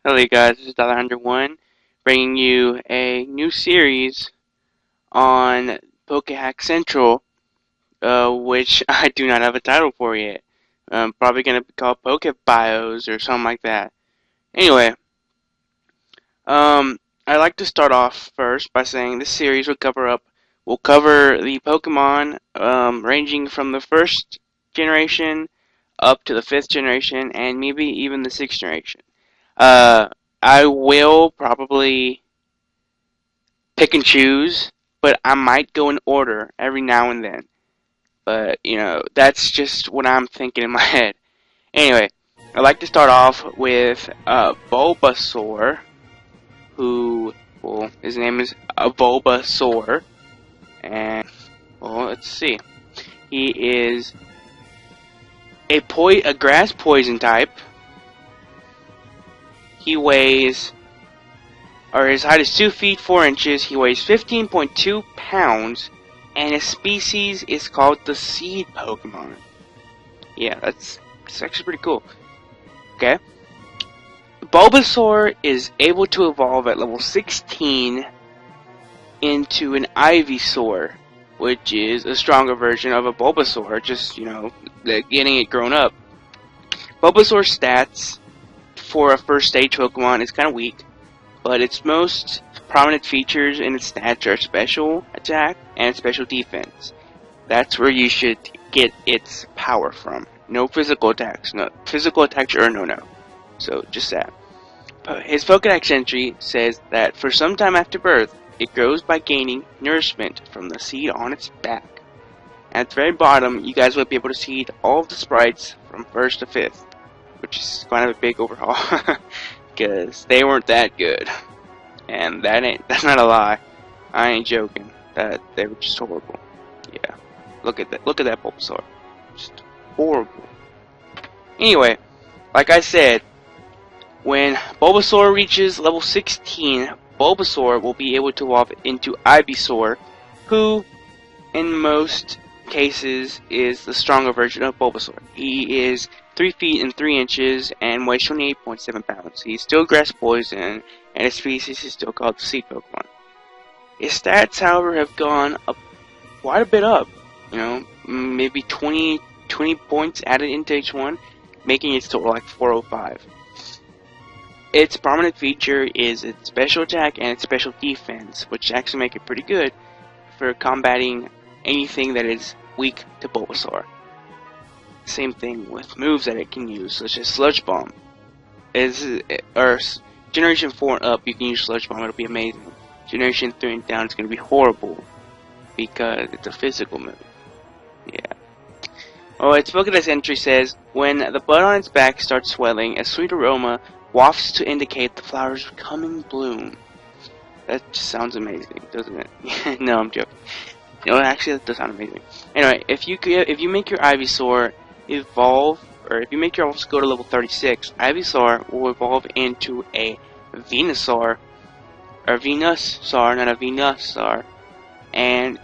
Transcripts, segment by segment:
Hello guys, this is Dollar101 bringing you a new series on Pokehack Central, which I do not have a title for yet. Probably going to be called PokeBio's or something like that. Anyway, I'd like to start off first by saying this series will cover the Pokemon ranging from the first generation up to the fifth generation and maybe even the sixth generation. Uh, I will probably pick and choose, but I might go in order every now and then. But, that's just what I'm thinking in my head. Anyway, I'd like to start off with Bulbasaur, his name is Bulbasaur, and, let's see. He is a grass poison type. He weighs his height is 2 feet 4 inches, he weighs 15.2 pounds, and his species is called the Seed Pokemon. Yeah, that's actually pretty cool. Okay. Bulbasaur is able to evolve at level 16 into an Ivysaur, which is a stronger version of a Bulbasaur, just, getting it grown up. Bulbasaur's stats for a first stage Pokemon is kind of weak, but its most prominent features in its stats are special attack and special defense. That's where you should get its power from. No physical attacks. No physical attacks are no. So just that. His Pokedex entry says that for some time after birth, it grows by gaining nourishment from the seed on its back. At the very bottom, you guys will be able to see all of the sprites from first to fifth, which is kind of a big overhaul. Because they weren't that good, and that's not a lie. I ain't joking. That they were just horrible. Yeah, look at that Bulbasaur, just horrible. Anyway, like I said, when Bulbasaur reaches level 16, Bulbasaur will be able to evolve into Ivysaur, who, in most cases, is the stronger version of Bulbasaur. He is 3 feet and 3 inches and weighs 28.7 pounds. He's still grass poison, and his species is still called the Seed Pokemon. His stats, however, have gone up quite a bit up. Maybe 20 points added into each one, making its total like 405. Its prominent feature is its special attack and its special defense, which actually make it pretty good for combating anything that is weak to Bulbasaur. Same thing with moves that it can use, such as Sludge Bomb. Generation 4 and up, you can use Sludge Bomb, it'll be amazing. Generation 3 and down, it's going to be horrible, because it's a physical move. Yeah. Its Pokedex entry says, when the bud on its back starts swelling, a sweet aroma wafts to indicate the flowers are coming bloom. That just sounds amazing, doesn't it? No, I'm joking. Actually, that does sound amazing. Anyway, if you make your Ivysaur evolve, or if you make your Ivysaur go to level 36, Ivysaur will evolve into a Venusaur, or Venusaur, not a Venusaur, and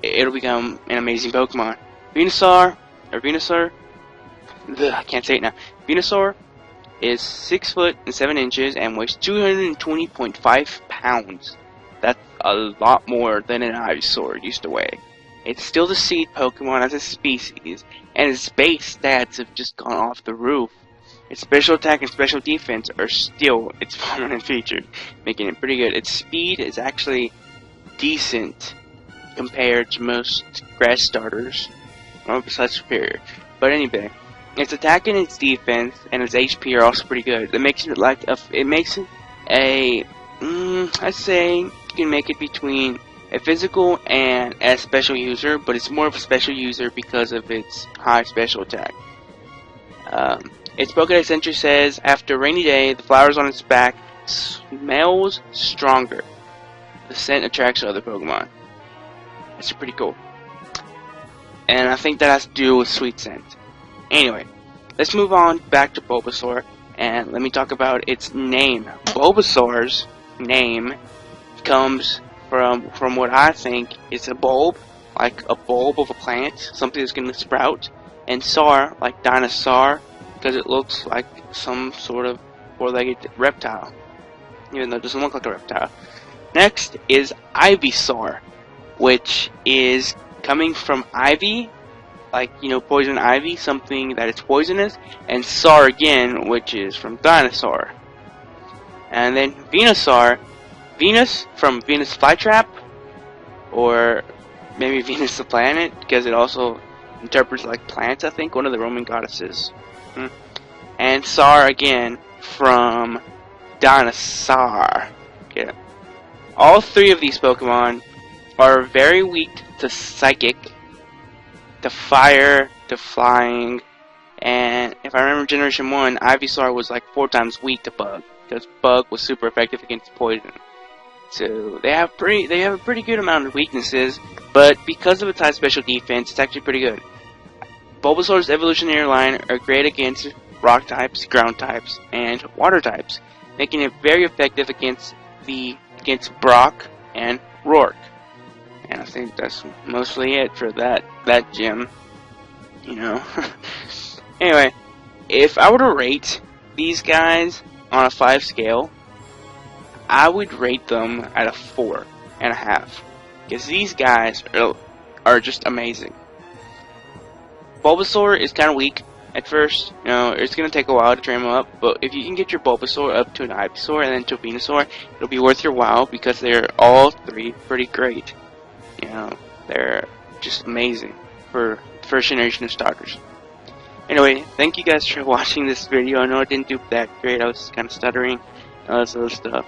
it'll become an amazing Pokemon. Venusaur, I can't say it now. Venusaur is 6 foot and 7 inches and weighs 220.5 pounds. That's a lot more than an Ivysaur used to weigh. It's still the Seed Pokemon as a species, and its base stats have just gone off the roof. Its special attack and special defense are still its prominent features, making it pretty good. Its speed is actually decent compared to most grass starters, besides superior. But anyway, its attack and its defense and its HP are also pretty good. It makes it I'd say you can make it between a physical and a special user, but it's more of a special user because of its high special attack. Its Pokedex entry says, after a rainy day, the flowers on its back smells stronger. The scent attracts other Pokemon. That's pretty cool. And I think that has to do with sweet scent. Anyway, let's move on back to Bulbasaur, and let me talk about its name. Bulbasaur's name comes from what I think is a bulb, like a bulb of a plant, something that's going to sprout, and Saur, like dinosaur, because it looks like some sort of four-legged reptile, even though it doesn't look like a reptile. Next is Ivysaur, which is coming from ivy, like, you know, poison ivy, something that is poisonous, and Saur again, which is from dinosaur. And then Venusaur, Venus from Venus Flytrap, or maybe Venus the planet, because it also interprets like plants, I think, one of the Roman goddesses. And Saur again from Dinosaur. Okay. All three of these Pokemon are very weak to Psychic, to Fire, to Flying, and if I remember Generation 1, Ivysaur was like 4 times weak to Bug, because Bug was super effective against Poison. So they have a pretty good amount of weaknesses, but because of its high special defense, it's actually pretty good. Bulbasaur's evolutionary line are great against rock types, ground types, and water types, making it very effective against Brock and Rourke. And I think that's mostly it for that gym, you know. Anyway, if I were to rate these guys on a 5 scale, I would rate them at a 4.5, because these guys are just amazing. Bulbasaur is kind of weak at first. You know, it's going to take a while to train him up, but if you can get your Bulbasaur up to an Ivysaur and then to a Venusaur, it'll be worth your while, because they're all three pretty great. You know, they're just amazing for the first generation of starters. Anyway, thank you guys for watching this video. I know I didn't do that great. I was kind of stuttering and all this other stuff.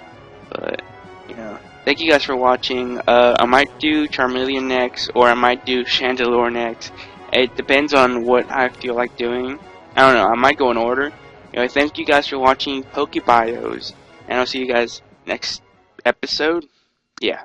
But, you know, thank you guys for watching. I might do Charmeleon next, or I might do Chandelure next. It depends on what I feel like doing. I don't know. I might go in order. Anyway, thank you guys for watching PokeBio's, and I'll see you guys next episode. Yeah.